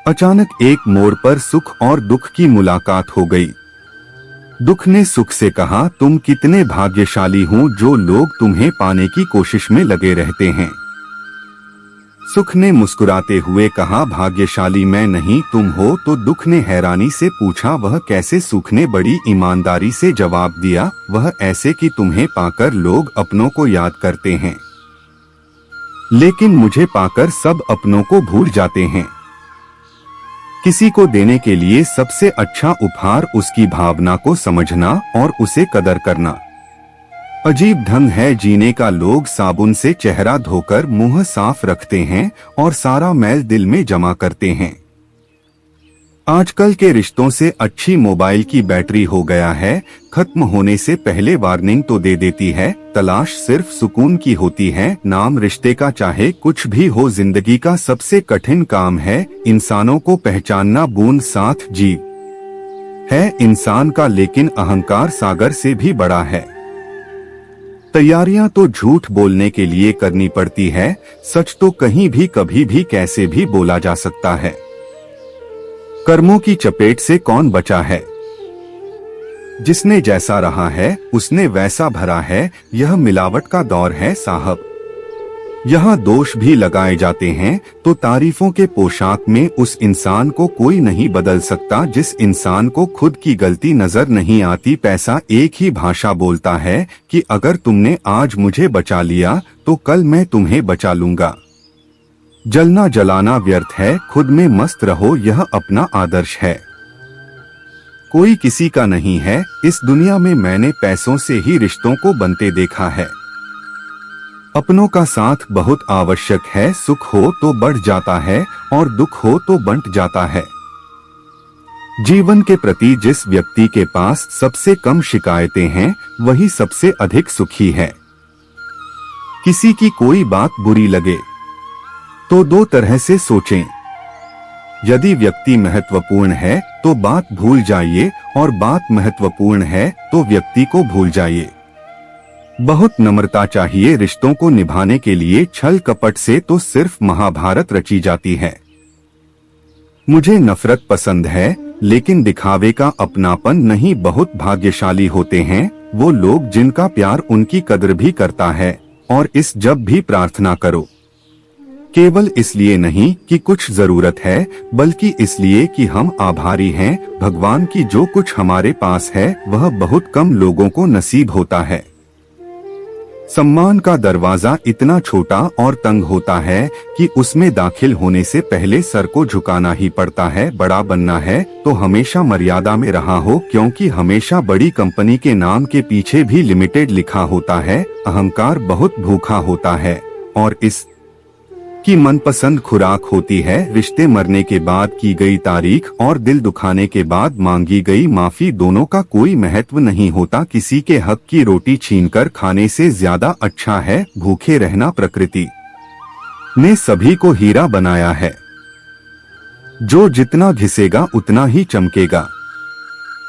अचानक एक मोड़ पर सुख और दुख की मुलाकात हो गई। दुख ने सुख से कहा, तुम कितने भाग्यशाली हो जो लोग तुम्हें पाने की कोशिश में लगे रहते हैं। सुख ने मुस्कुराते हुए कहा, भाग्यशाली मैं नहीं तुम हो। तो दुख ने हैरानी से पूछा, वह कैसे? सुख ने बड़ी ईमानदारी से जवाब दिया, वह ऐसे कि तुम्हें पाकर लोग अपनों को याद करते हैं, लेकिन मुझे पाकर सब अपनों को भूल जाते हैं। किसी को देने के लिए सबसे अच्छा उपहार उसकी भावना को समझना और उसे कदर करना। अजीब ढंग है जीने का, लोग साबुन से चेहरा धोकर मुंह साफ रखते हैं और सारा मैल दिल में जमा करते हैं। आजकल के रिश्तों से अच्छी मोबाइल की बैटरी हो गया है, खत्म होने से पहले वार्निंग तो दे देती है। तलाश सिर्फ सुकून की होती है, नाम रिश्ते का चाहे कुछ भी हो। जिंदगी का सबसे कठिन काम है इंसानों को पहचानना। बूंद साथ जीव है इंसान का, लेकिन अहंकार सागर से भी बड़ा है। तैयारियां तो झूठ बोलने के लिए करनी पड़ती है, सच तो कहीं भी कभी भी कैसे भी बोला जा सकता है। कर्मों की चपेट से कौन बचा है? जिसने जैसा रहा है उसने वैसा भरा है। यह मिलावट का दौर है साहब। यहाँ दोष भी लगाए जाते हैं तो तारीफों के पोशाक में उस इंसान को कोई नहीं बदल सकता जिस इंसान को खुद की गलती नजर नहीं आती। पैसा एक ही भाषा बोलता है कि अगर तुमने आज मुझे बचा लिया तो कल मैं तुम्हें बचा लूंगा। जलना जलाना व्यर्थ है, खुद में मस्त रहो, यह अपना आदर्श है। कोई किसी का नहीं है इस दुनिया में, मैंने पैसों से ही रिश्तों को बनते देखा है। अपनों का साथ बहुत आवश्यक है, सुख हो तो बढ़ जाता है और दुख हो तो बंट जाता है। जीवन के प्रति जिस व्यक्ति के पास सबसे कम शिकायतें हैं वही सबसे अधिक सुखी है। किसी की कोई बात बुरी लगे तो दो तरह से सोचें। यदि व्यक्ति महत्वपूर्ण है तो बात भूल जाइए और बात महत्वपूर्ण है तो व्यक्ति को भूल जाइए। बहुत नम्रता चाहिए रिश्तों को निभाने के लिए, छल कपट से तो सिर्फ महाभारत रची जाती है। मुझे नफरत पसंद है लेकिन दिखावे का अपनापन नहीं। बहुत भाग्यशाली होते हैं वो लोग जिनका प्यार उनकी कदर भी करता है। और इस जब भी प्रार्थना करो, केवल इसलिए नहीं कि कुछ जरूरत है बल्कि इसलिए कि हम आभारी हैं भगवान की जो कुछ हमारे पास है वह बहुत कम लोगों को नसीब होता है। सम्मान का दरवाजा इतना छोटा और तंग होता है कि उसमें दाखिल होने से पहले सर को झुकाना ही पड़ता है। बड़ा बनना है तो हमेशा मर्यादा में रहा हो, क्योंकि हमेशा बड़ी कंपनी के नाम के पीछे भी लिमिटेड लिखा होता है। अहंकार बहुत भूखा होता है और इस की मनपसंद खुराक होती है। रिश्ते मरने के बाद की गई तारीख और दिल दुखाने के बाद मांगी गई माफी, दोनों का कोई महत्व नहीं होता। किसी के हक की रोटी छीनकर खाने से ज्यादा अच्छा है भूखे रहना। प्रकृति ने सभी को हीरा बनाया है, जो जितना घिसेगा उतना ही चमकेगा।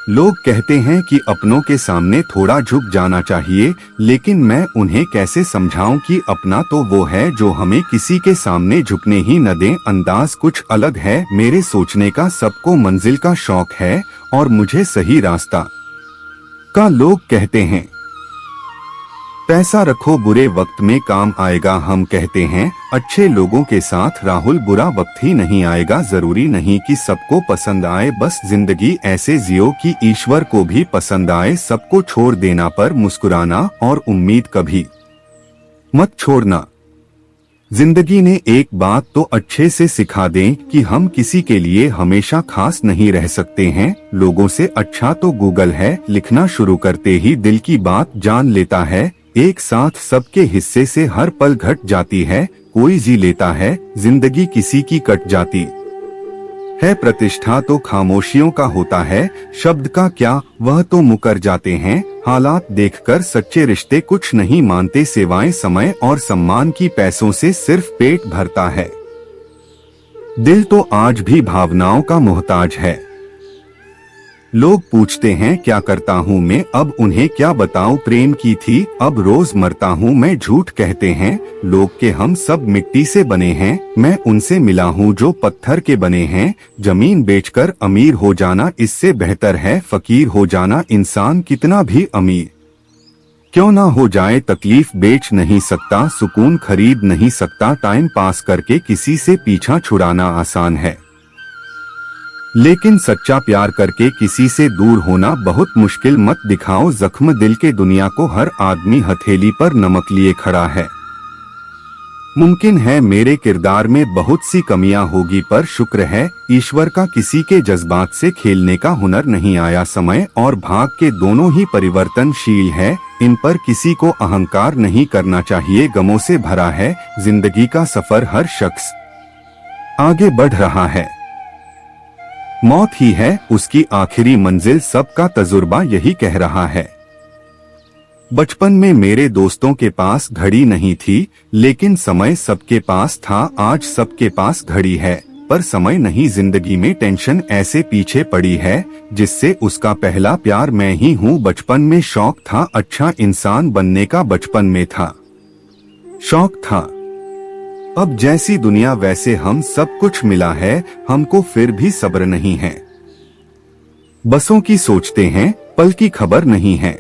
लोग कहते हैं कि अपनों के सामने थोड़ा झुक जाना चाहिए, लेकिन मैं उन्हें कैसे समझाऊं कि अपना तो वो है जो हमें किसी के सामने झुकने ही न दें। अंदाज कुछ अलग है मेरे सोचने का, सबको मंजिल का शौक है और मुझे सही रास्ता का। लोग कहते हैं पैसा रखो बुरे वक्त में काम आएगा, हम कहते हैं अच्छे लोगों के साथ राहुल बुरा वक्त ही नहीं आएगा। जरूरी नहीं कि सबको पसंद आए, बस जिंदगी ऐसे जियो कि ईश्वर को भी पसंद आए। सबको छोड़ देना पर मुस्कुराना और उम्मीद कभी मत छोड़ना। जिंदगी ने एक बात तो अच्छे से सिखा दें कि हम किसी के लिए हमेशा खास नहीं रह सकते हैं। लोगों से अच्छा तो गूगल है, लिखना शुरू करते ही दिल की बात जान लेता है। एक साथ सबके हिस्से से हर पल घट जाती है, कोई जी लेता है, जिंदगी किसी की कट जाती है। प्रतिष्ठा तो खामोशियों का होता है, शब्द का क्या, वह तो मुकर जाते हैं। हालात देखकर सच्चे रिश्ते कुछ नहीं मानते सिवाय समय और सम्मान की, पैसों से सिर्फ पेट भरता है। दिल तो आज भी भावनाओं का मोहताज है। लोग पूछते हैं क्या करता हूँ मैं, अब उन्हें क्या बताऊँ प्रेम की थी अब रोज मरता हूँ मैं, झूठ कहते हैं लोग के हम सब मिट्टी से बने हैं, मैं उनसे मिला हूँ जो पत्थर के बने हैं। जमीन बेचकर अमीर हो जाना इससे बेहतर है फकीर हो जाना, इंसान कितना भी अमीर क्यों ना हो जाए तकलीफ बेच नहीं सकता, सुकून खरीद नहीं सकता, टाइम पास करके किसी से पीछा छुड़ाना आसान है लेकिन सच्चा प्यार करके किसी से दूर होना बहुत मुश्किल। मत दिखाओ जख्म दिल के, दुनिया को हर आदमी हथेली पर नमक लिए खड़ा है। मुमकिन है मेरे किरदार में बहुत सी कमियां होगी पर शुक्र है ईश्वर का किसी के जज्बात से खेलने का हुनर नहीं आया। समय और भाग के दोनों ही परिवर्तनशील है, इन पर किसी को अहंकार नहीं करना चाहिए। गमों से भरा है जिंदगी का सफर, हर शख्स आगे बढ़ रहा है, मौत ही है उसकी आखिरी मंजिल, सबका तजुर्बा यही कह रहा है। बचपन में मेरे दोस्तों के पास घड़ी नहीं थी लेकिन समय सबके पास था, आज सबके पास घड़ी है पर समय नहीं। जिंदगी में टेंशन ऐसे पीछे पड़ी है जिससे उसका पहला प्यार मैं ही हूँ। बचपन में शौक था अच्छा इंसान बनने का, बचपन में था शौक था, अब जैसी दुनिया वैसे हम, सब कुछ मिला है हमको फिर भी सब्र नहीं है। बसों की सोचते हैं पल की खबर नहीं है,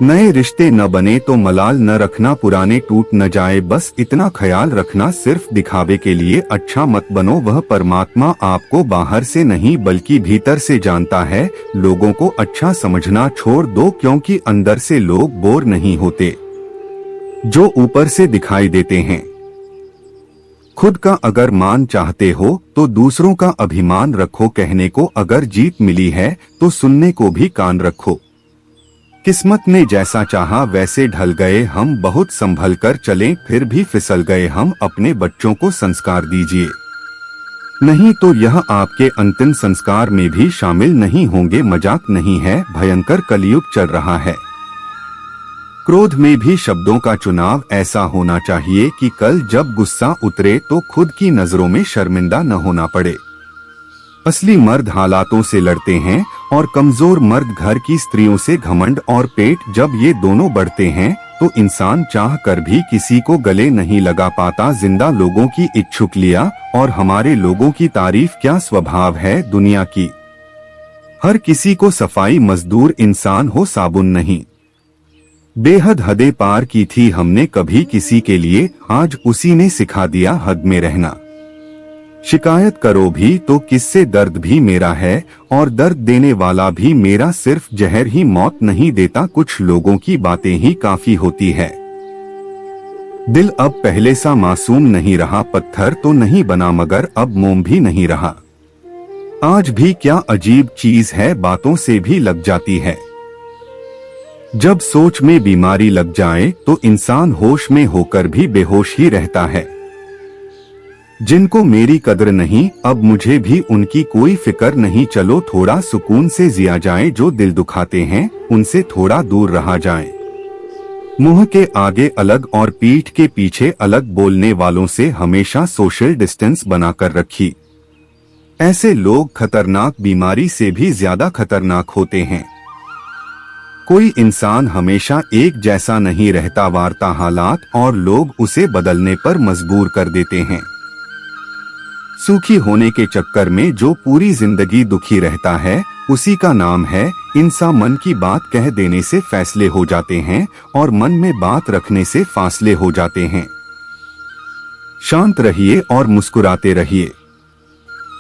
नए रिश्ते न बने तो मलाल न रखना, पुराने टूट न जाए बस इतना ख्याल रखना। सिर्फ दिखावे के लिए अच्छा मत बनो, वह परमात्मा आपको बाहर से नहीं बल्कि भीतर से जानता है। लोगों को अच्छा समझना छोड़ दो क्योंकि अंदर से लोग बोर नहीं होते जो ऊपर से दिखाई देते हैं। खुद का अगर मान चाहते हो तो दूसरों का अभिमान रखो, कहने को अगर जीत मिली है तो सुनने को भी कान रखो। किस्मत ने जैसा चाहा वैसे ढल गए हम, बहुत संभल कर चलें फिर भी फिसल गए हम। अपने बच्चों को संस्कार दीजिए, नहीं तो यह आपके अंतिम संस्कार में भी शामिल नहीं होंगे। मजाक नहीं है, भयंकर कलयुग चल रहा है। क्रोध में भी शब्दों का चुनाव ऐसा होना चाहिए कि कल जब गुस्सा उतरे तो खुद की नजरों में शर्मिंदा न होना पड़े। असली मर्द हालातों से लड़ते हैं और कमजोर मर्द घर की स्त्रियों से घमंड और पेट, जब ये दोनों बढ़ते हैं तो इंसान चाह कर भी किसी को गले नहीं लगा पाता। जिंदा लोगों की इच्छुक लिया और हमारे लोगों की तारीफ क्या स्वभाव है दुनिया की। हर किसी को सफाई मजदूर इंसान हो, साबुन नहीं। बेहद हदें पार की थी हमने कभी किसी के लिए, आज उसी ने सिखा दिया हद में रहना। शिकायत करो भी तो किससे, दर्द भी मेरा है और दर्द देने वाला भी मेरा, सिर्फ जहर ही मौत नहीं देता, कुछ लोगों की बातें ही काफी होती है। दिल अब पहले सा मासूम नहीं रहा, पत्थर तो नहीं बना मगर अब मोम भी नहीं रहा। आज भी क्या अजीब चीज है, बातों से भी लग जाती है। जब सोच में बीमारी लग जाए तो इंसान होश में होकर भी बेहोश ही रहता है। जिनको मेरी कद्र नहीं अब मुझे भी उनकी कोई फिक्र नहीं, चलो थोड़ा सुकून से जिया जाए। जो दिल दुखाते हैं उनसे थोड़ा दूर रहा जाए। मुंह के आगे अलग और पीठ के पीछे अलग बोलने वालों से हमेशा सोशल डिस्टेंस बनाकर रखी। ऐसे लोग खतरनाक बीमारी से भी ज्यादा खतरनाक होते हैं। कोई इंसान हमेशा एक जैसा नहीं रहता, वार्ता हालात और लोग उसे बदलने पर मजबूर कर देते हैं। सुखी होने के चक्कर में जो पूरी जिंदगी दुखी रहता है उसी का नाम है इंसान। मन की बात कह देने से फैसले हो जाते हैं और मन में बात रखने से फासले हो जाते हैं। शांत रहिए और मुस्कुराते रहिए,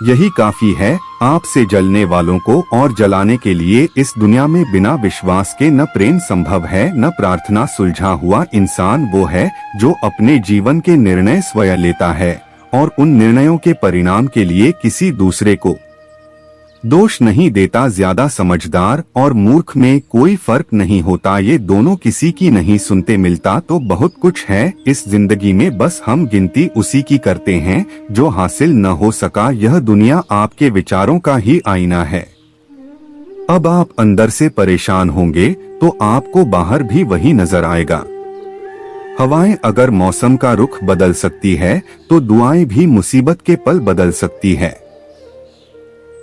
यही काफी है आपसे जलने वालों को और जलाने के लिए। इस दुनिया में बिना विश्वास के न प्रेम संभव है न प्रार्थना। सुलझा हुआ इंसान वो है जो अपने जीवन के निर्णय स्वयं लेता है और उन निर्णयों के परिणाम के लिए किसी दूसरे को दोष नहीं देता। ज्यादा समझदार और मूर्ख में कोई फर्क नहीं होता, ये दोनों किसी की नहीं सुनते। मिलता तो बहुत कुछ है इस जिंदगी में, बस हम गिनती उसी की करते हैं जो हासिल न हो सका। यह दुनिया आपके विचारों का ही आईना है। अब आप अंदर से परेशान होंगे तो आपको बाहर भी वही नजर आएगा। हवाएं अगर मौसम का रुख बदल सकती है तो दुआएं भी मुसीबत के पल बदल सकती है।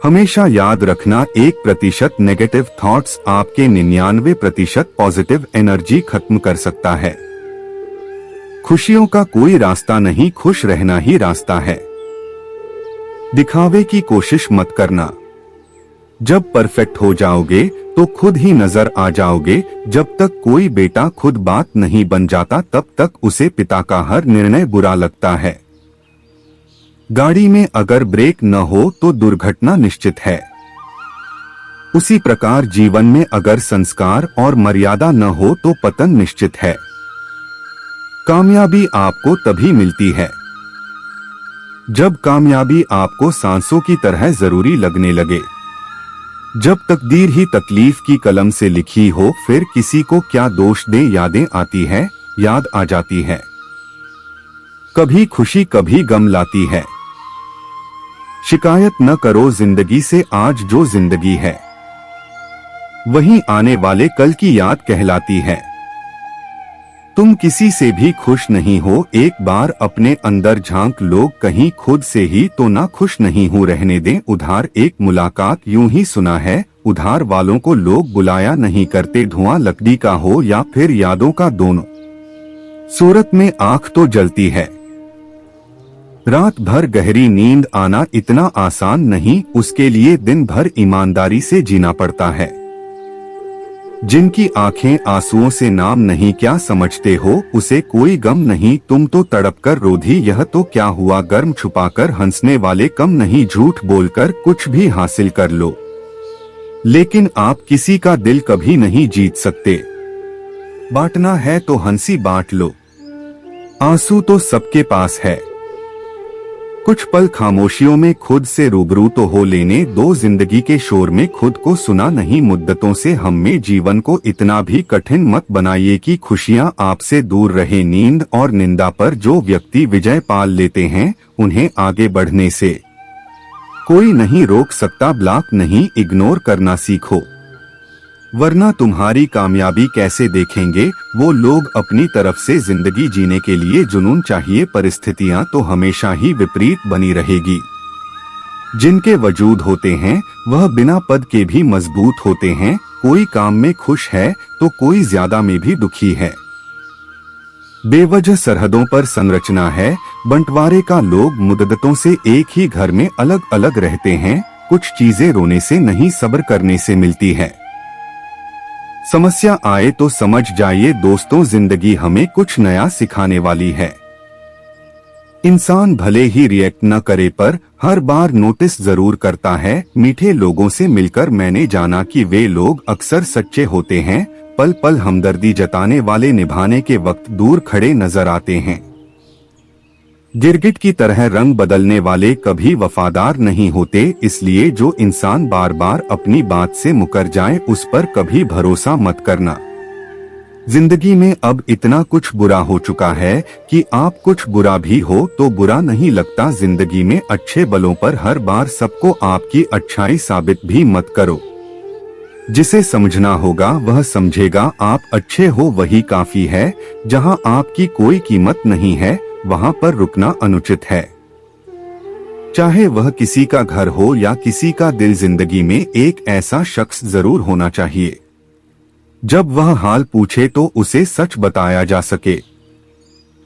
हमेशा याद रखना, 1% नेगेटिव थॉट्स आपके 99% पॉजिटिव एनर्जी खत्म कर सकता है। खुशियों का कोई रास्ता नहीं, खुश रहना ही रास्ता है। दिखावे की कोशिश मत करना। जब परफेक्ट हो जाओगे तो खुद ही नजर आ जाओगे। जब तक कोई बेटा खुद बात नहीं बन जाता तब तक उसे पिता का हर निर्णय बुरा लगता है। गाड़ी में अगर ब्रेक न हो तो दुर्घटना निश्चित है। उसी प्रकार जीवन में अगर संस्कार और मर्यादा न हो तो पतन निश्चित है। कामयाबी आपको तभी मिलती है जब कामयाबी आपको सांसों की तरह जरूरी लगने लगे। जब तकदीर ही तकलीफ की कलम से लिखी हो, फिर किसी को क्या दोष दे, यादें आती है, याद आ जाती है। कभी खुशी कभी गम लाती है। शिकायत न करो जिंदगी से, आज जो जिंदगी है वही आने वाले कल की याद कहलाती है। तुम किसी से भी खुश नहीं हो, एक बार अपने अंदर झांक लो, कहीं खुद से ही तो ना खुश नहीं हूँ, रहने दें उधार। एक मुलाकात यूं ही सुना है, उधार वालों को लोग बुलाया नहीं करते, धुआं लकड़ी का हो या फिर यादों का, दोनों सूरत में आंख तो जलती है। रात भर गहरी नींद आना इतना आसान नहीं, उसके लिए दिन भर ईमानदारी से जीना पड़ता है। जिनकी आंखें आंसुओं से नाम नहीं, क्या समझते हो उसे कोई गम नहीं, तुम तो तड़प कर रोधी, यह तो क्या हुआ, गर्म छुपाकर हंसने वाले कम नहीं, झूठ बोलकर कुछ भी हासिल कर लो लेकिन आप किसी का दिल कभी नहीं जीत सकते। बांटना है तो हंसी बांट लो, आंसू तो सबके पास है। कुछ पल खामोशियों में खुद से रूबरू तो हो लेने दो, जिंदगी के शोर में खुद को सुना नहीं, मुद्दतों से हम में जीवन को इतना भी कठिन मत बनाइए कि खुशियां आपसे दूर रहे। नींद और निंदा पर जो व्यक्ति विजय पाल लेते हैं उन्हें आगे बढ़ने से कोई नहीं रोक सकता। ब्लॉक नहीं, इग्नोर करना सीखो, वरना तुम्हारी कामयाबी कैसे देखेंगे वो लोग। अपनी तरफ से जिंदगी जीने के लिए जुनून चाहिए, परिस्थितियां तो हमेशा ही विपरीत बनी रहेगी। जिनके वजूद होते हैं वह बिना पद के भी मजबूत होते हैं। कोई काम में खुश है तो कोई ज्यादा में भी दुखी है। बेवजह सरहदों पर संरचना है बंटवारे का, लोग मुद्दतों से एक ही घर में अलग अलग रहते हैं। कुछ चीजें रोने से नहीं, सब्र करने से मिलती है। समस्या आए तो समझ जाइए दोस्तों, जिंदगी हमें कुछ नया सिखाने वाली है। इंसान भले ही रिएक्ट न करे पर हर बार नोटिस जरूर करता है। मीठे लोगों से मिलकर मैंने जाना कि वे लोग अक्सर सच्चे होते हैं। पल पल हमदर्दी जताने वाले निभाने के वक्त दूर खड़े नजर आते हैं। गिरगिट की तरह रंग बदलने वाले कभी वफादार नहीं होते, इसलिए जो इंसान बार बार अपनी बात से मुकर जाए उस पर कभी भरोसा मत करना। जिंदगी में अब इतना कुछ बुरा हो चुका है कि आप कुछ बुरा भी हो तो बुरा नहीं लगता। जिंदगी में अच्छे बलों पर हर बार सबको आपकी अच्छाई साबित भी मत करो। जिसे समझना होगा वह समझेगा, आप अच्छे हो वही काफी है। जहां आपकी कोई कीमत नहीं है वहां पर रुकना अनुचित है। चाहे वह किसी का घर हो या किसी का दिल, जिंदगी में एक ऐसा शख्स जरूर होना चाहिए जब वह हाल पूछे तो उसे सच बताया जा सके।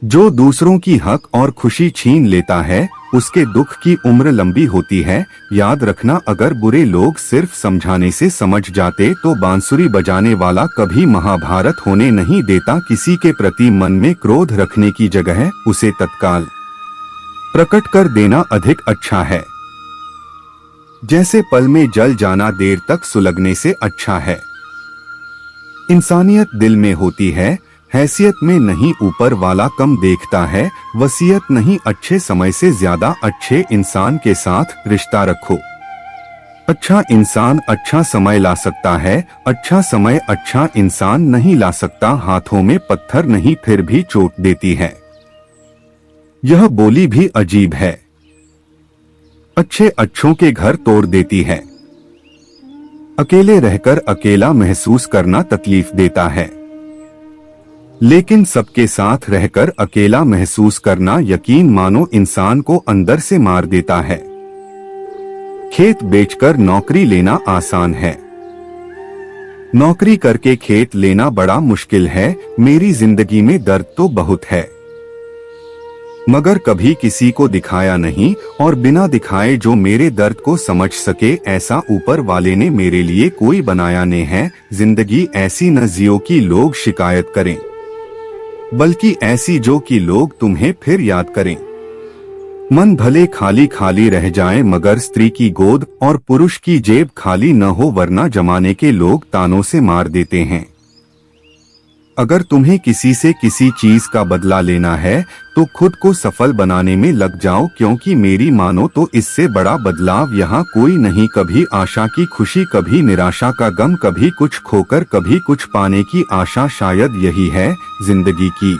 जो दूसरों की हक और खुशी छीन लेता है उसके दुख की उम्र लंबी होती है। याद रखना, अगर बुरे लोग सिर्फ समझाने से समझ जाते तो बांसुरी बजाने वाला कभी महाभारत होने नहीं देता। किसी के प्रति मन में क्रोध रखने की जगह उसे तत्काल प्रकट कर देना अधिक अच्छा है। जैसे पल में जल जाना देर तक सुलगने से अच्छा है। इंसानियत दिल में होती है, हैसियत में नहीं, ऊपर वाला कम देखता है। वसीयत नहीं, अच्छे समय से ज्यादा अच्छे इंसान के साथ रिश्ता रखो। अच्छा इंसान अच्छा समय ला सकता है, अच्छा समय अच्छा इंसान नहीं ला सकता। हाथों में पत्थर नहीं फिर भी चोट देती है। यह बोली भी अजीब है, अच्छे अच्छों के घर तोड़ देती है। अकेले रहकर अकेला महसूस करना तकलीफ देता है, लेकिन सबके साथ रहकर अकेला महसूस करना यकीन मानो इंसान को अंदर से मार देता है। खेत बेचकर नौकरी लेना आसान है। नौकरी करके खेत लेना बड़ा मुश्किल है। मेरी जिंदगी में दर्द तो बहुत है, मगर कभी किसी को दिखाया नहीं, और बिना दिखाए जो मेरे दर्द को समझ सके ऐसा ऊपर वाले ने मेरे लिए कोई बनाया नहीं है। जिंदगी ऐसी न जियो कि लोग शिकायत करें, बल्कि ऐसी जो कि लोग तुम्हें फिर याद करें। मन भले खाली खाली रह जाए, मगर स्त्री की गोद और पुरुष की जेब खाली न हो, वरना जमाने के लोग तानों से मार देते हैं। अगर तुम्हें किसी से किसी चीज का बदला लेना है तो खुद को सफल बनाने में लग जाओ, क्योंकि मेरी मानो तो इससे बड़ा बदलाव यहाँ कोई नहीं। कभी आशा की खुशी, कभी निराशा का गम, कभी कुछ खोकर कभी कुछ पाने की आशा, शायद यही है जिंदगी की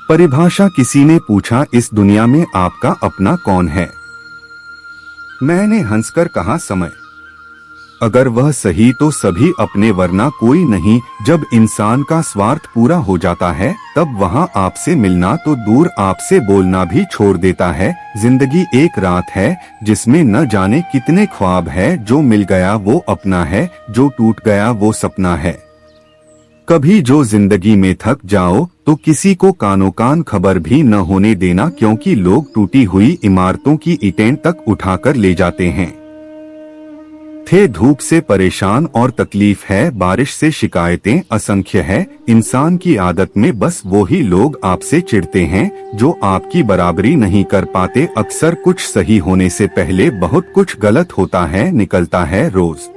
परिभाषा। किसी ने पूछा, इस दुनिया में आपका अपना कौन है? मैंने हंसकर कहा, समय। अगर वह सही तो सभी अपने, वरना कोई नहीं। जब इंसान का स्वार्थ पूरा हो जाता है तब वहाँ आपसे मिलना तो दूर, आपसे बोलना भी छोड़ देता है। जिंदगी एक रात है जिसमें न जाने कितने ख्वाब है। जो मिल गया वो अपना है, जो टूट गया वो सपना है। कभी जो जिंदगी में थक जाओ तो किसी को कानो कान खबर भी न होने देना, क्योंकि लोग टूटी हुई इमारतों की ईंटें तक उठाकर ले जाते हैं। थे धूप से परेशान और तकलीफ है, बारिश से शिकायतें असंख्य है। इंसान की आदत में बस वो ही लोग आपसे चिढ़ते हैं जो आपकी बराबरी नहीं कर पाते। अक्सर कुछ सही होने से पहले बहुत कुछ गलत होता है। निकलता है रोज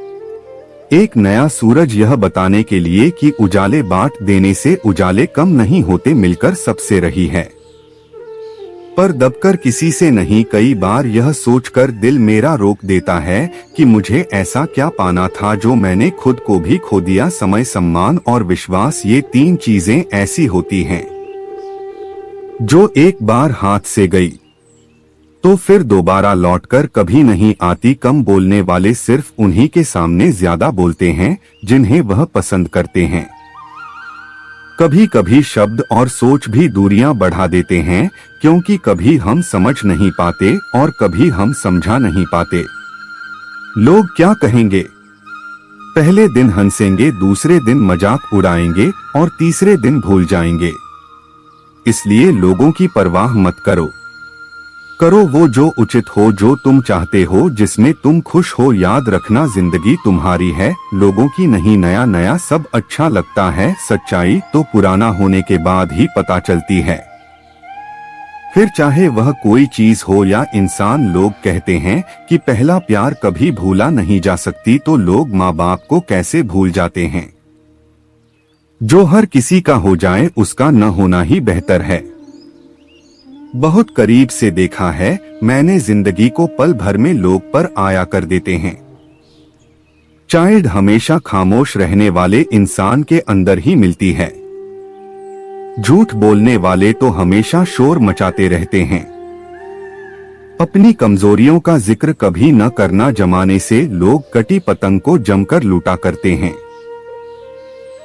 एक नया सूरज, यह बताने के लिए कि उजाले बांट देने से उजाले कम नहीं होते, मिलकर सबसे रही है पर दबकर किसी से नहीं। कई बार यह सोचकर दिल मेरा रोक देता है कि मुझे ऐसा क्या पाना था जो मैंने खुद को भी खो दिया। समय, सम्मान और विश्वास, ये तीन चीजें ऐसी होती हैं जो एक बार हाथ से गई तो फिर दोबारा लौटकर कभी नहीं आती। कम बोलने वाले सिर्फ उन्हीं के सामने ज्यादा बोलते हैं जिन्हें वह पसंद करते हैं। कभी कभी शब्द और सोच भी दूरियां बढ़ा देते हैं, क्योंकि कभी हम समझ नहीं पाते और कभी हम समझा नहीं पाते। लोग क्या कहेंगे? पहले दिन हंसेंगे, दूसरे दिन मजाक उड़ाएंगे और तीसरे दिन भूल जाएंगे। इसलिए लोगों की परवाह मत करो। करो वो जो उचित हो, जो तुम चाहते हो, जिसमें तुम खुश हो। याद रखना, जिंदगी तुम्हारी है, लोगों की नहीं। नया नया सब अच्छा लगता है, सच्चाई तो पुराना होने के बाद ही पता चलती है। फिर चाहे वह कोई चीज हो या इंसान। लोग कहते हैं कि पहला प्यार कभी भूला नहीं जा सकती, तो लोग माँ बाप को कैसे भूल जाते हैं? जो हर किसी का हो जाए उसका न होना ही बेहतर है। बहुत करीब से देखा है मैंने जिंदगी को, पल भर में लोग पर आया कर देते हैं। चाइल्ड हमेशा खामोश रहने वाले इंसान के अंदर ही मिलती है। झूठ बोलने वाले तो हमेशा शोर मचाते रहते हैं। अपनी कमजोरियों का जिक्र कभी न करना, जमाने से लोग कटी पतंग को जमकर लूटा करते हैं।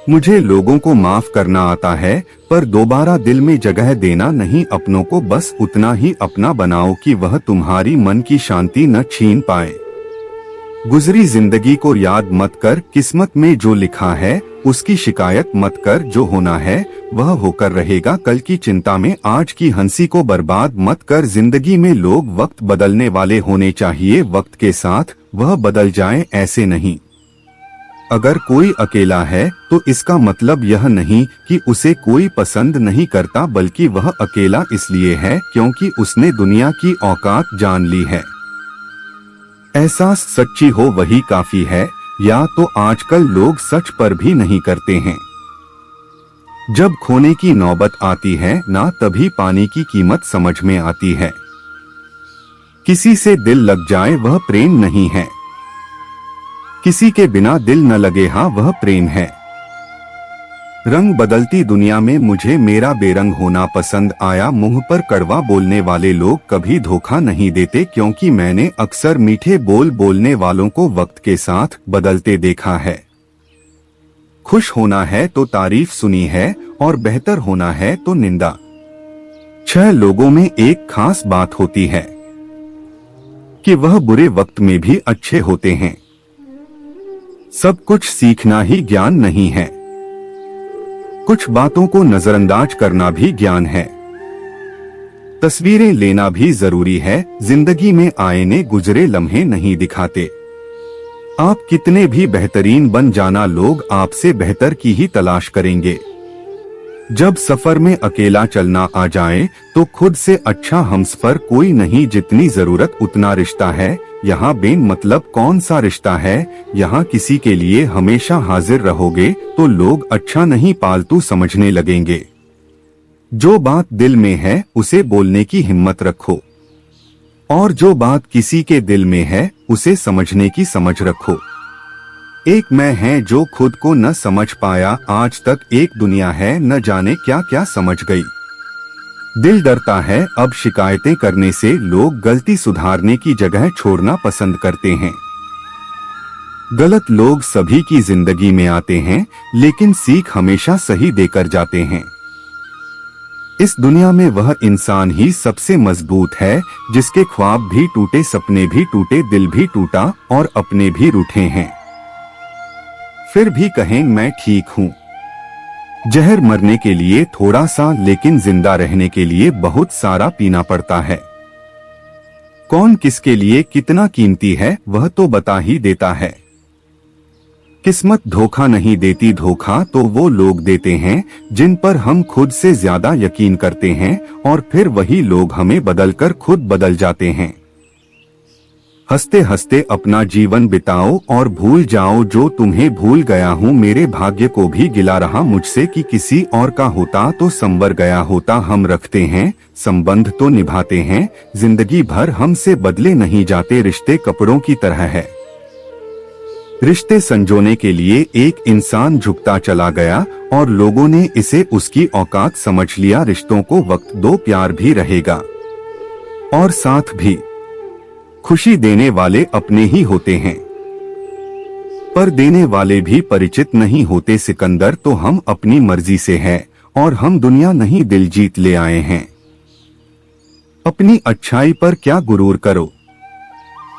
मुझे लोगों को माफ करना आता है, पर दोबारा दिल में जगह देना नहीं। अपनों को बस उतना ही अपना बनाओ कि वह तुम्हारी मन की शांति न छीन पाए। गुजरी जिंदगी को याद मत कर, किस्मत में जो लिखा है उसकी शिकायत मत कर। जो होना है वह होकर रहेगा, कल की चिंता में आज की हंसी को बर्बाद मत कर। जिंदगी में लोग वक्त बदलने वाले होने चाहिए, वक्त के साथ वह बदल जाए ऐसे नहीं। अगर कोई अकेला है तो इसका मतलब यह नहीं कि उसे कोई पसंद नहीं करता, बल्कि वह अकेला इसलिए है क्योंकि उसने दुनिया की औकात जान ली है। एहसास सच्ची हो वही काफी है, या तो आजकल लोग सच पर भी नहीं करते हैं। जब खोने की नौबत आती है ना, तभी पानी की कीमत समझ में आती है। किसी से दिल लग जाए वह प्रेम नहीं है, किसी के बिना दिल न लगे हाँ वह प्रेम है। रंग बदलती दुनिया में मुझे मेरा बेरंग होना पसंद आया। मुंह पर कड़वा बोलने वाले लोग कभी धोखा नहीं देते, क्योंकि मैंने अक्सर मीठे बोल बोलने वालों को वक्त के साथ बदलते देखा है। खुश होना है तो तारीफ सुनी है और बेहतर होना है तो निंदा। 6 लोगों में एक खास बात होती है कि वह बुरे वक्त में भी अच्छे होते हैं। सब कुछ सीखना ही ज्ञान नहीं है, कुछ बातों को नजरअंदाज करना भी ज्ञान है। तस्वीरें लेना भी जरूरी है, जिंदगी में आईने गुजरे लम्हे नहीं दिखाते। आप कितने भी बेहतरीन बन जाना, लोग आपसे बेहतर की ही तलाश करेंगे। जब सफर में अकेला चलना आ जाए तो खुद से अच्छा हमसफर कोई नहीं, जितनी जरूरत उतना रिश्ता है। यहाँ बेन मतलब कौन सा रिश्ता है, यहाँ किसी के लिए हमेशा हाजिर रहोगे तो लोग अच्छा नहीं पालतू समझने लगेंगे। जो बात दिल में है उसे बोलने की हिम्मत रखो, और जो बात किसी के दिल में है उसे समझने की समझ रखो। एक मैं है जो खुद को न समझ पाया आज तक, एक दुनिया है न जाने क्या क्या समझ गई। दिल डरता है अब शिकायतें करने से, लोग गलती सुधारने की जगह छोड़ना पसंद करते हैं। गलत लोग सभी की जिंदगी में आते हैं, लेकिन सीख हमेशा सही देकर जाते हैं। इस दुनिया में वह इंसान ही सबसे मजबूत है जिसके ख्वाब भी टूटे, सपने भी टूटे, दिल भी टूटा और अपने भी रूठे हैं, फिर भी कहें मैं ठीक हूँ। जहर मरने के लिए थोड़ा सा, लेकिन जिंदा रहने के लिए बहुत सारा पीना पड़ता है। कौन किसके लिए कितना कीमती है वह तो बता ही देता है। किस्मत धोखा नहीं देती, धोखा तो वो लोग देते हैं जिन पर हम खुद से ज्यादा यकीन करते हैं, और फिर वही लोग हमें बदलकर खुद बदल जाते हैं। हंसते हंसते अपना जीवन बिताओ और भूल जाओ जो तुम्हें भूल गया हूँ। मेरे भाग्य को भी गिला रहा मुझसे कि किसी और का होता तो संवर गया होता। हम रखते हैं संबंध तो निभाते हैं, जिंदगी भर हमसे बदले नहीं जाते। रिश्ते कपड़ों की तरह है, रिश्ते संजोने के लिए एक इंसान झुकता चला गया और लोगों ने इसे उसकी औकात समझ लिया। रिश्तों को वक्त दो, प्यार भी रहेगा और साथ भी। खुशी देने वाले अपने ही होते हैं, पर देने वाले भी परिचित नहीं होते। सिकंदर तो हम अपनी मर्जी से है और हम दुनिया नहीं दिल जीत ले आए हैं। अपनी अच्छाई पर क्या गुरूर करो,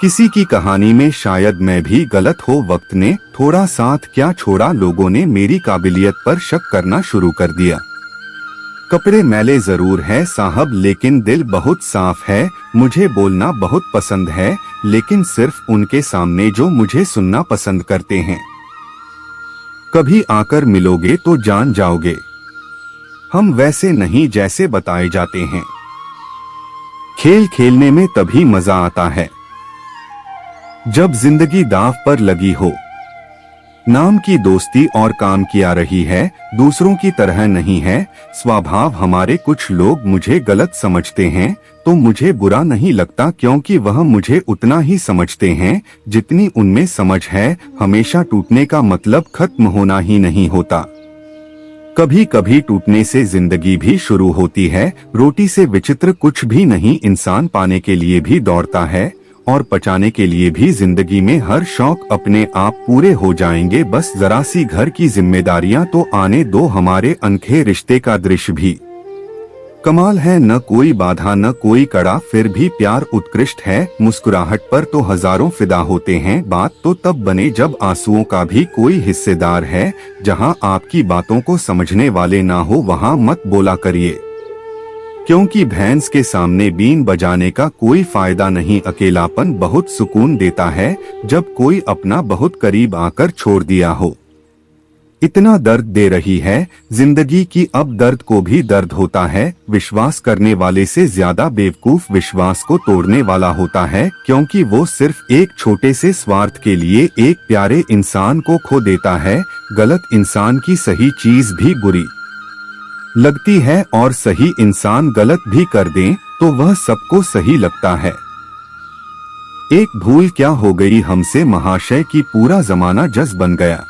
किसी की कहानी में शायद मैं भी गलत हो। वक्त ने थोड़ा साथ क्या छोड़ा, लोगों ने मेरी काबिलियत पर शक करना शुरू कर दिया। कपड़े मैले जरूर है साहब, लेकिन दिल बहुत साफ है। मुझे बोलना बहुत पसंद है, लेकिन सिर्फ उनके सामने जो मुझे सुनना पसंद करते हैं। कभी आकर मिलोगे तो जान जाओगे, हम वैसे नहीं जैसे बताए जाते हैं। खेल खेलने में तभी मजा आता है जब जिंदगी दांव पर लगी हो। नाम की दोस्ती और काम किया रही है, दूसरों की तरह नहीं है स्वभाव। हमारे कुछ लोग मुझे गलत समझते हैं तो मुझे बुरा नहीं लगता, क्योंकि वह मुझे उतना ही समझते हैं जितनी उनमें समझ है। हमेशा टूटने का मतलब खत्म होना ही नहीं होता, कभी कभी टूटने से जिंदगी भी शुरू होती है। रोटी से विचित्र कुछ भी नहीं, इंसान पाने के लिए भी दौड़ता है और पचाने के लिए भी। जिंदगी में हर शौक अपने आप पूरे हो जाएंगे, बस जरा सी घर की जिम्मेदारियां तो आने दो। हमारे अनखे रिश्ते का दृश्य भी कमाल है, न कोई बाधा न कोई कड़ा, फिर भी प्यार उत्कृष्ट है। मुस्कुराहट पर तो हजारों फिदा होते हैं, बात तो तब बने जब आंसुओं का भी कोई हिस्सेदार है। जहां आपकी बातों को समझने वाले ना हो वहां मत बोला करिए, क्योंकि भैंस के सामने बीन बजाने का कोई फायदा नहीं। अकेलापन बहुत सुकून देता है जब कोई अपना बहुत करीब आकर छोड़ दिया हो। इतना दर्द दे रही है जिंदगी की, अब दर्द को भी दर्द होता है। विश्वास करने वाले से ज्यादा बेवकूफ विश्वास को तोड़ने वाला होता है, क्योंकि वो सिर्फ एक छोटे से स्वार्थ के लिए एक प्यारे इंसान को खो देता है। गलत इंसान की सही चीज भी बुरी लगती है, और सही इंसान गलत भी कर दे तो वह सबको सही लगता है। एक भूल क्या हो गई हमसे महाशय की पूरा जमाना जज बन गया।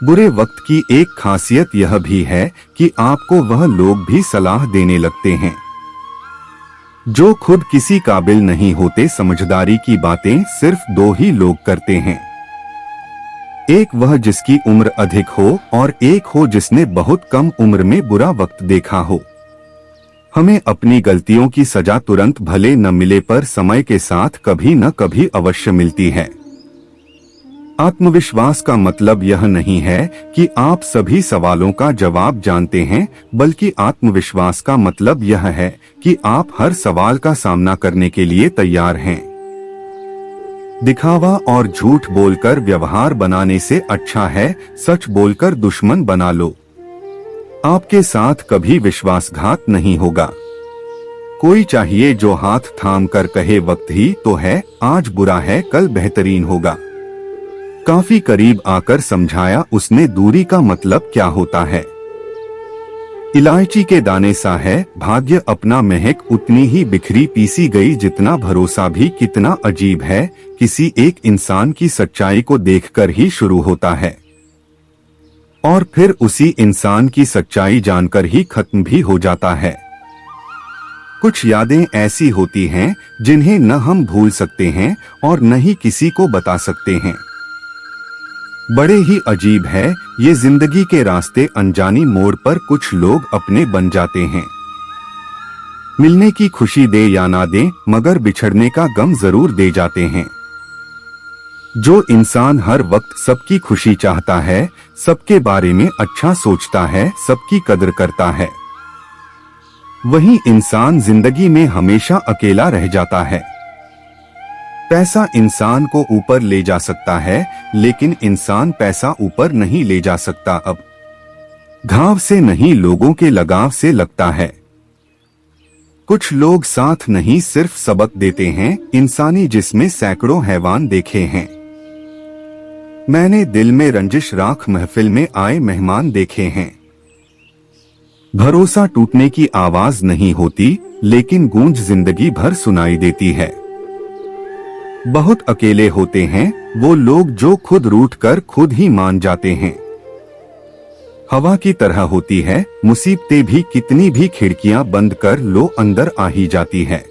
बुरे वक्त की एक खासियत यह भी है कि आपको वह लोग भी सलाह देने लगते हैं जो खुद किसी काबिल नहीं होते। समझदारी की बातें सिर्फ दो ही लोग करते हैं, एक वह जिसकी उम्र अधिक हो और एक हो जिसने बहुत कम उम्र में बुरा वक्त देखा हो। हमें अपनी गलतियों की सजा तुरंत भले न मिले पर समय के साथ कभी न कभी अवश्य मिलती है। आत्मविश्वास का मतलब यह नहीं है कि आप सभी सवालों का जवाब जानते हैं, बल्कि आत्मविश्वास का मतलब यह है कि आप हर सवाल का सामना करने के लिए तैयार हैं। दिखावा और झूठ बोलकर व्यवहार बनाने से अच्छा है सच बोलकर दुश्मन बना लो। आपके साथ कभी विश्वासघात नहीं होगा। कोई चाहिए जो हाथ थाम कर कहे वक्त ही तो है, आज बुरा है कल बेहतरीन होगा। काफी करीब आकर समझाया उसने दूरी का मतलब क्या होता है। इलायची के दाने सा है भाग्य अपना, महक उतनी ही बिखरी पीसी गई जितना भरोसा भी कितना अजीब है, किसी एक इंसान की सच्चाई को देखकर ही शुरू होता है और फिर उसी इंसान की सच्चाई जानकर ही खत्म भी हो जाता है। कुछ यादें ऐसी होती हैं जिन्हें न हम भूल सकते हैं और न ही किसी को बता सकते हैं। बड़े ही अजीब है ये जिंदगी के रास्ते, अनजानी मोड़ पर कुछ लोग अपने बन जाते हैं। मिलने की खुशी दे या ना दे, मगर बिछड़ने का गम जरूर दे जाते हैं। जो इंसान हर वक्त सबकी खुशी चाहता है, सबके बारे में अच्छा सोचता है, सबकी कदर करता है, वही इंसान जिंदगी में हमेशा अकेला रह जाता है। पैसा इंसान को ऊपर ले जा सकता है, लेकिन इंसान पैसा ऊपर नहीं ले जा सकता। अब घाव से नहीं लोगों के लगाव से लगता है। कुछ लोग साथ नहीं सिर्फ सबक देते हैं, इंसानी जिसमें सैकड़ों हैवान देखे हैं। मैंने दिल में रंजिश राख महफिल में आए मेहमान देखे हैं। भरोसा टूटने की आवाज नहीं होती, लेकिन गूंज जिंदगी भर सुनाई देती है। बहुत अकेले होते हैं वो लोग जो खुद रूठ कर खुद ही मान जाते हैं। हवा की तरह होती है मुसीबतें भी, कितनी भी खिड़कियां बंद कर लो अंदर आ ही जाती है।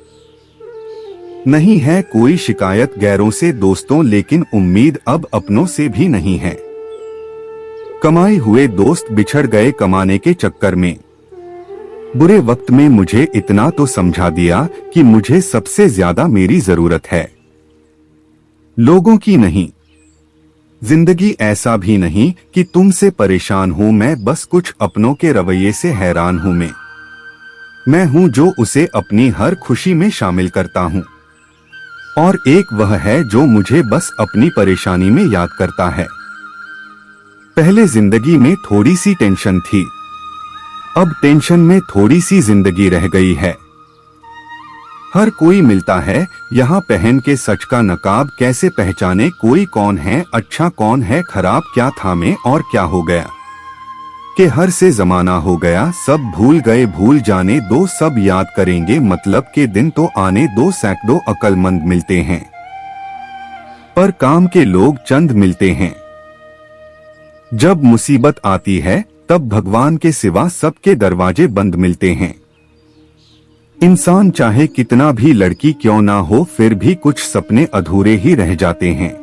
नहीं है कोई शिकायत गैरों से दोस्तों, लेकिन उम्मीद अब अपनों से भी नहीं है। कमाए हुए दोस्त बिछड़ गए कमाने के चक्कर में। बुरे वक्त में मुझे इतना तो समझा दिया कि मुझे सबसे ज्यादा मेरी जरूरत है, लोगों की नहीं। जिंदगी ऐसा भी नहीं कि तुमसे परेशान हूं मैं, बस कुछ अपनों के रवैये से हैरान हूं मैं हूं जो उसे अपनी हर खुशी में शामिल करता हूं, और एक वह है जो मुझे बस अपनी परेशानी में याद करता है। पहले जिंदगी में थोड़ी सी टेंशन थी, अब टेंशन में थोड़ी सी जिंदगी रह गई है। हर कोई मिलता है यहाँ पहन के सच का नकाब, कैसे पहचाने कोई कौन है अच्छा कौन है खराब, क्या थामे और क्या हो गया कि हर से जमाना हो गया। सब भूल गए भूल जाने दो, सब याद करेंगे मतलब के दिन तो आने दो। सैकड़ों अक्लमंद मिलते हैं पर काम के लोग चंद मिलते हैं। जब मुसीबत आती है तब भगवान के सिवा सबके दरवाजे बंद मिलते हैं। इंसान चाहे कितना भी लड़की क्यों ना हो, फिर भी कुछ सपने अधूरे ही रह जाते हैं।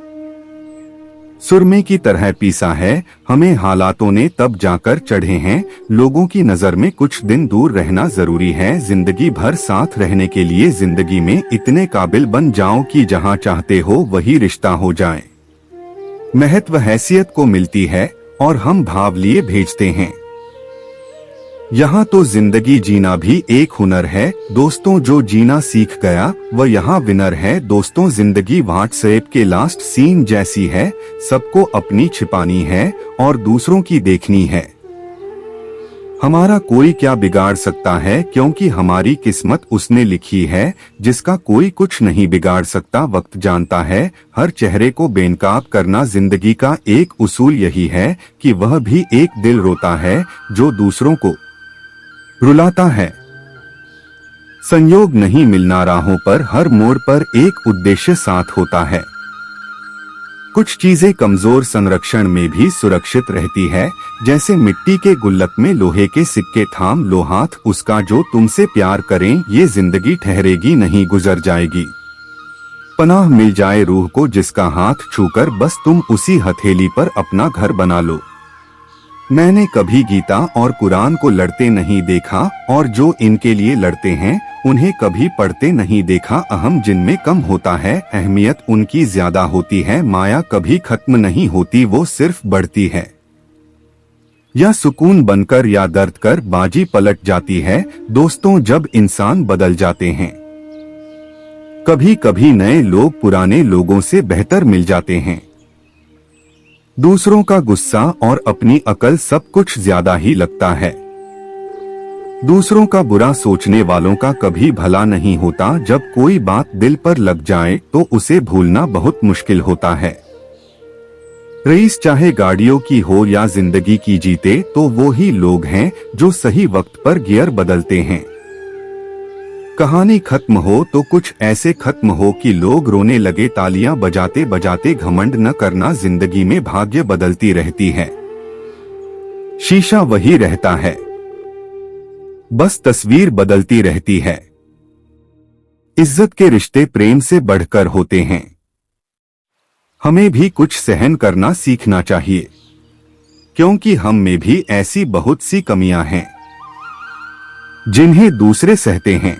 सुरमे की तरह पीसा है हमें हालातों ने तब जाकर चढ़े हैं। लोगों की नजर में कुछ दिन दूर रहना जरूरी है, जिंदगी भर साथ रहने के लिए। जिंदगी में इतने काबिल बन जाओ कि जहां चाहते हो वही रिश्ता हो जाए। महत्व हैसियत को मिलती है और हम भाव लिए भेजते हैं। यहाँ तो जिंदगी जीना भी एक हुनर है दोस्तों, जो जीना सीख गया वह यहाँ विनर है दोस्तों। जिंदगी व्हाट्सएप के लास्ट सीन जैसी है, सबको अपनी छिपानी है और दूसरों की देखनी है। हमारा कोई क्या बिगाड़ सकता है, क्योंकि हमारी किस्मत उसने लिखी है, जिसका कोई कुछ नहीं बिगाड़ सकता। वक्त जानता है हर चेहरे को बेनकाब करना। जिंदगी का एक उसूल यही है कि वह भी एक दिल रोता है जो दूसरों को रुलाता है। संयोग नहीं मिलना राहों पर, हर मोड़ पर एक उद्देश्य साथ होता है। कुछ चीजें कमजोर संरक्षण में भी सुरक्षित रहती है, जैसे मिट्टी के गुल्लक में लोहे के सिक्के। थाम लो हाथ उसका जो तुमसे प्यार करें, ये जिंदगी ठहरेगी नहीं गुजर जाएगी। पनाह मिल जाए रूह को जिसका हाथ छूकर, बस तुम उसी हथेली पर अपना घर बना लो। मैंने कभी गीता और कुरान को लड़ते नहीं देखा और जो इनके लिए लड़ते हैं उन्हें कभी पढ़ते नहीं देखा। अहम जिनमें कम होता है, अहमियत उनकी ज्यादा होती है। माया कभी खत्म नहीं होती, वो सिर्फ बढ़ती है। या सुकून बनकर या दर्द कर बाजी पलट जाती है दोस्तों जब इंसान बदल जाते हैं। कभी कभी नए लोग पुराने लोगों से बेहतर मिल जाते हैं। दूसरों का गुस्सा और अपनी अकल सब कुछ ज्यादा ही लगता है। दूसरों का बुरा सोचने वालों का कभी भला नहीं होता। जब कोई बात दिल पर लग जाए तो उसे भूलना बहुत मुश्किल होता है। रईस चाहे गाड़ियों की हो या जिंदगी की जीते, तो वो ही लोग हैं जो सही वक्त पर गियर बदलते हैं। कहानी खत्म हो तो कुछ ऐसे खत्म हो कि लोग रोने लगे। तालियां बजाते बजाते घमंड न करना, जिंदगी में भाग्य बदलती रहती है, शीशा वही रहता है, बस तस्वीर बदलती रहती है। इज्जत के रिश्ते प्रेम से बढ़कर होते हैं। हमें भी कुछ सहन करना सीखना चाहिए, क्योंकि हम में भी ऐसी बहुत सी कमियां हैं जिन्हें दूसरे सहते हैं।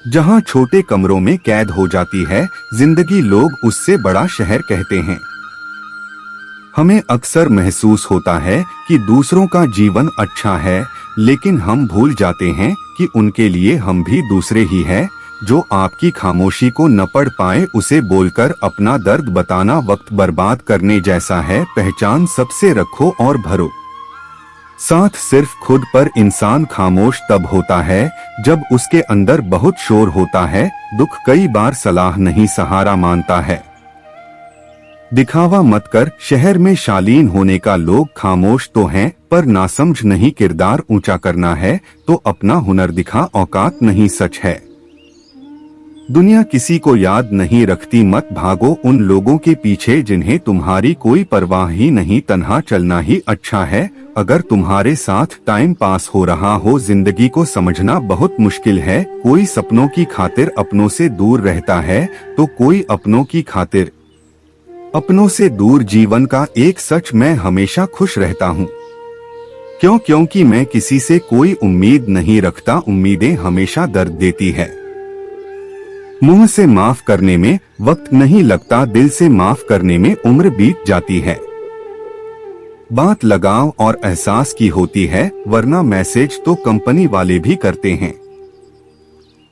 जहां छोटे कमरों में कैद हो जाती है जिंदगी, लोग उससे बड़ा शहर कहते हैं। हमें अक्सर महसूस होता है कि दूसरों का जीवन अच्छा है, लेकिन हम भूल जाते हैं कि उनके लिए हम भी दूसरे ही हैं। जो आपकी खामोशी को न पढ़ पाए उसे बोलकर अपना दर्द बताना वक्त बर्बाद करने जैसा है। पहचान सबसे रखो और भरो साथ सिर्फ खुद पर। इंसान खामोश तब होता है जब उसके अंदर बहुत शोर होता है। दुख कई बार सलाह नहीं सहारा मानता है। दिखावा मत कर, शहर में शालीन होने का लोग खामोश तो हैं पर नासमझ नहीं। किरदार ऊंचा करना है तो अपना हुनर दिखा, औकात नहीं सच है। दुनिया किसी को याद नहीं रखती, मत भागो उन लोगों के पीछे जिन्हें तुम्हारी कोई परवाह ही नहीं। तन्हा चलना ही अच्छा है। अगर तुम्हारे साथ टाइम पास हो रहा हो, जिंदगी को समझना बहुत मुश्किल है। कोई सपनों की खातिर अपनों से दूर रहता है तो कोई अपनों की खातिर अपनों से दूर। जीवन का एक सच, मैं हमेशा खुश रहता हूँ क्योंकि मैं किसी से कोई उम्मीद नहीं रखता। उम्मीदें हमेशा दर्द देती है। मुंह से माफ करने में वक्त नहीं लगता, दिल से माफ करने में उम्र बीत जाती है। बात लगाव और एहसास की होती है, वरना मैसेज तो कंपनी वाले भी करते हैं।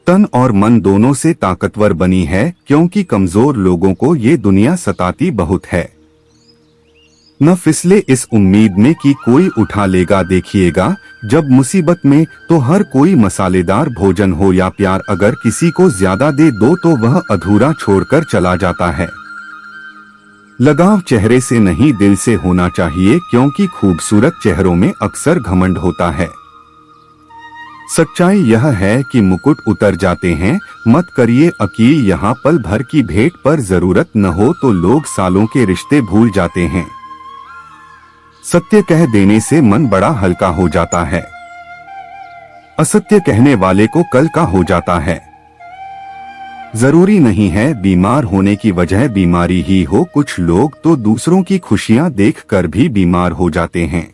तन और मन दोनों से ताकतवर बनी है, क्योंकि कमजोर लोगों को ये दुनिया सताती बहुत है। न फिसले इस उम्मीद में कि कोई उठा लेगा। देखिएगा जब मुसीबत में तो हर कोई मसालेदार भोजन हो या प्यार, अगर किसी को ज्यादा दे दो तो वह अधूरा छोड़कर चला जाता है। लगाव चेहरे से नहीं दिल से होना चाहिए, क्योंकि खूबसूरत चेहरों में अक्सर घमंड होता है। सच्चाई यह है कि मुकुट उतर जाते हैं, मत करिए अकील यहाँ। पल भर की भेंट पर जरूरत न हो तो लोग सालों के रिश्ते भूल जाते हैं। सत्य कह देने से मन बड़ा हल्का हो जाता है, असत्य कहने वाले को कल का हो जाता है। जरूरी नहीं है बीमार होने की वजह बीमारी ही हो, कुछ लोग तो दूसरों की खुशियां देखकर भी बीमार हो जाते हैं।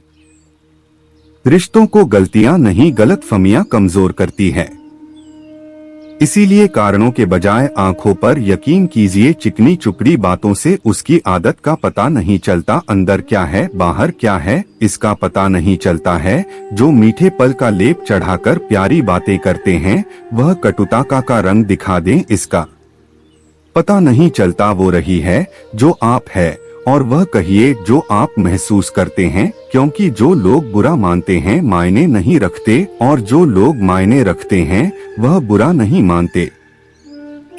रिश्तों को गलतियां नहीं गलतफहमियां कमजोर करती है। इसीलिए कारणों के बजाय आंखों पर यकीन कीजिए। चिकनी चुपड़ी बातों से उसकी आदत का पता नहीं चलता, अंदर क्या है बाहर क्या है इसका पता नहीं चलता है। जो मीठे पल का लेप चढ़ाकर प्यारी बातें करते हैं, वह कटुता का रंग दिखा दें, इसका पता नहीं चलता। वो रही है जो आप है और वह कहिए जो आप महसूस करते हैं, क्योंकि जो लोग बुरा मानते हैं मायने नहीं रखते और जो लोग मायने रखते हैं वह बुरा नहीं मानते।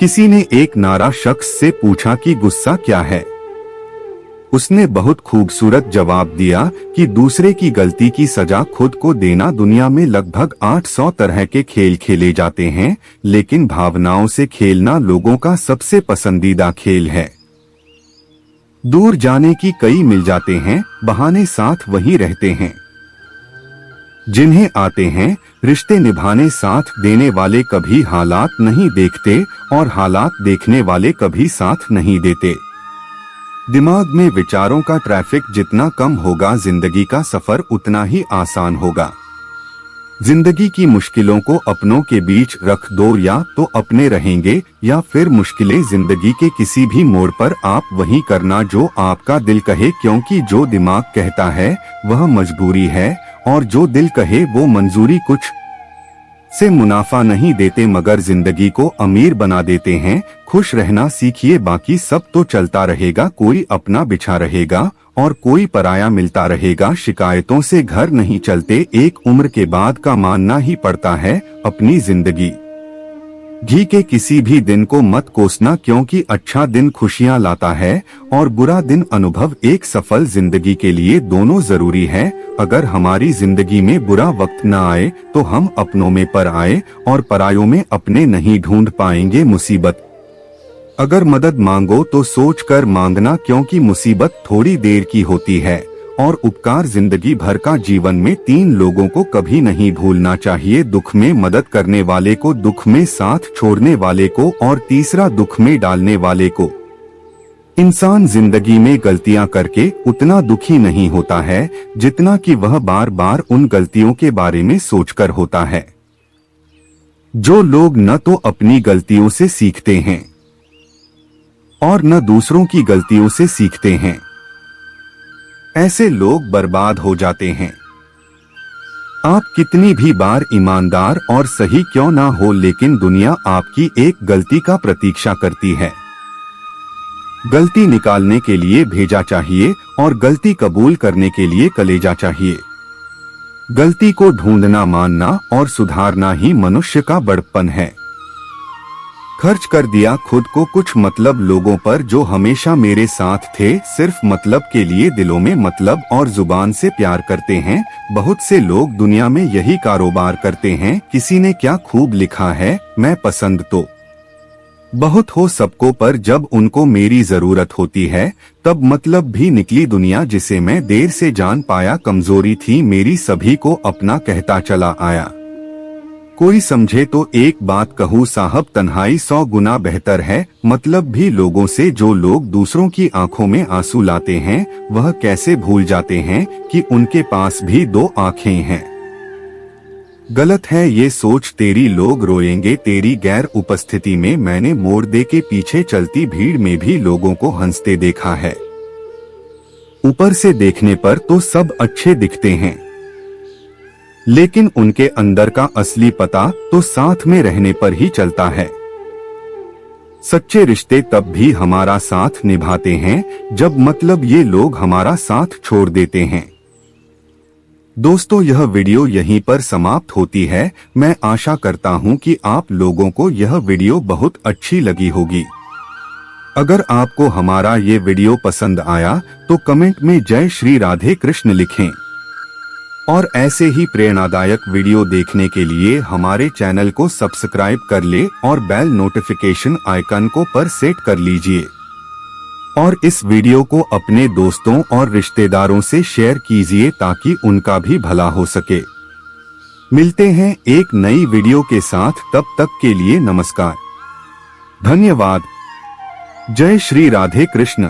किसी ने एक नारा शख्स से पूछा कि गुस्सा क्या है। उसने बहुत खूबसूरत जवाब दिया कि दूसरे की गलती की सजा खुद को देना। दुनिया में लगभग 800 तरह के खेल खेले जाते हैं, लेकिन भावनाओं से खेलना लोगों का सबसे पसंदीदा खेल है। दूर जाने की कई मिल जाते हैं, बहाने साथ वहीं रहते हैं। जिन्हें आते हैं रिश्ते निभाने, साथ देने वाले कभी हालात नहीं देखते और हालात देखने वाले कभी साथ नहीं देते। दिमाग में विचारों का ट्रैफिक जितना कम होगा, जिंदगी का सफर उतना ही आसान होगा। जिंदगी की मुश्किलों को अपनों के बीच रख दो, या तो अपने रहेंगे या फिर मुश्किलें। जिंदगी के किसी भी मोड़ पर आप वही करना जो आपका दिल कहे, क्योंकि जो दिमाग कहता है वह मजबूरी है और जो दिल कहे वो मंजूरी। कुछ से मुनाफा नहीं देते मगर जिंदगी को अमीर बना देते हैं। खुश रहना सीखिए, बाकी सब तो चलता रहेगा। कोई अपना बिछा रहेगा और कोई पराया मिलता रहेगा। शिकायतों से घर नहीं चलते, एक उम्र के बाद का मानना ही पड़ता है अपनी जिंदगी। घी के किसी भी दिन को मत कोसना, क्योंकि अच्छा दिन खुशियां लाता है और बुरा दिन अनुभव। एक सफल जिंदगी के लिए दोनों जरूरी है। अगर हमारी जिंदगी में बुरा वक्त न आए तो हम अपनों में पर आए और परायों में अपने नहीं ढूंढ पाएंगे। मुसीबत अगर मदद मांगो तो सोच कर मांगना, क्योंकि मुसीबत थोड़ी देर की होती है और उपकार जिंदगी भर का। जीवन में 3 लोगों को कभी नहीं भूलना चाहिए, दुख में मदद करने वाले को, दुख में साथ छोड़ने वाले को और तीसरा दुख में डालने वाले को। इंसान जिंदगी में गलतियां करके उतना दुखी नहीं होता है जितना कि वह बार बार उन गलतियों के बारे में सोचकर होता है। जो लोग न तो अपनी गलतियों से सीखते हैं और न दूसरों की गलतियों से सीखते हैं, ऐसे लोग बर्बाद हो जाते हैं। आप कितनी भी बार ईमानदार और सही क्यों ना हो, लेकिन दुनिया आपकी एक गलती का प्रतीक्षा करती है। गलती निकालने के लिए भेजा चाहिए और गलती कबूल करने के लिए कलेजा चाहिए। गलती को ढूंढना, मानना और सुधारना ही मनुष्य का बड़प्पन है। खर्च कर दिया खुद को कुछ मतलब लोगों पर जो हमेशा मेरे साथ थे, सिर्फ मतलब के लिए। दिलों में मतलब और जुबान से प्यार करते हैं। बहुत से लोग दुनिया में यही कारोबार करते हैं। किसी ने क्या खूब लिखा है, मैं पसंद तो बहुत हो सबको, पर जब उनको मेरी जरूरत होती है तब मतलब भी निकली दुनिया। जिसे मैं देर से जान पाया, कमजोरी थी मेरी, सभी को अपना कहता चला आया। कोई समझे तो एक बात कहूँ साहब, तन्हाई 100 गुना बेहतर है मतलब भी लोगों से। जो लोग दूसरों की आंखों में आंसू लाते हैं वह कैसे भूल जाते हैं कि उनके पास भी 2 आंखें हैं। गलत है ये सोच तेरी, लोग रोएंगे तेरी गैर उपस्थिति में। मैंने मोड़ दे के पीछे चलती भीड़ में भी लोगों को हंसते देखा है। ऊपर से देखने पर तो सब अच्छे दिखते हैं, लेकिन उनके अंदर का असली पता तो साथ में रहने पर ही चलता है। सच्चे रिश्ते तब भी हमारा साथ निभाते हैं जब मतलब ये लोग हमारा साथ छोड़ देते हैं। दोस्तों, यह वीडियो यहीं पर समाप्त होती है। मैं आशा करता हूं कि आप लोगों को यह वीडियो बहुत अच्छी लगी होगी। अगर आपको हमारा ये वीडियो पसंद आया तो कमेंट में जय श्री राधे कृष्ण लिखें और ऐसे ही प्रेरणादायक वीडियो देखने के लिए हमारे चैनल को सब्सक्राइब कर ले और बेल नोटिफिकेशन आइकन को पर सेट कर लीजिए और इस वीडियो को अपने दोस्तों और रिश्तेदारों से शेयर कीजिए ताकि उनका भी भला हो सके। मिलते हैं एक नई वीडियो के साथ, तब तक के लिए नमस्कार, धन्यवाद, जय श्री राधे कृष्ण।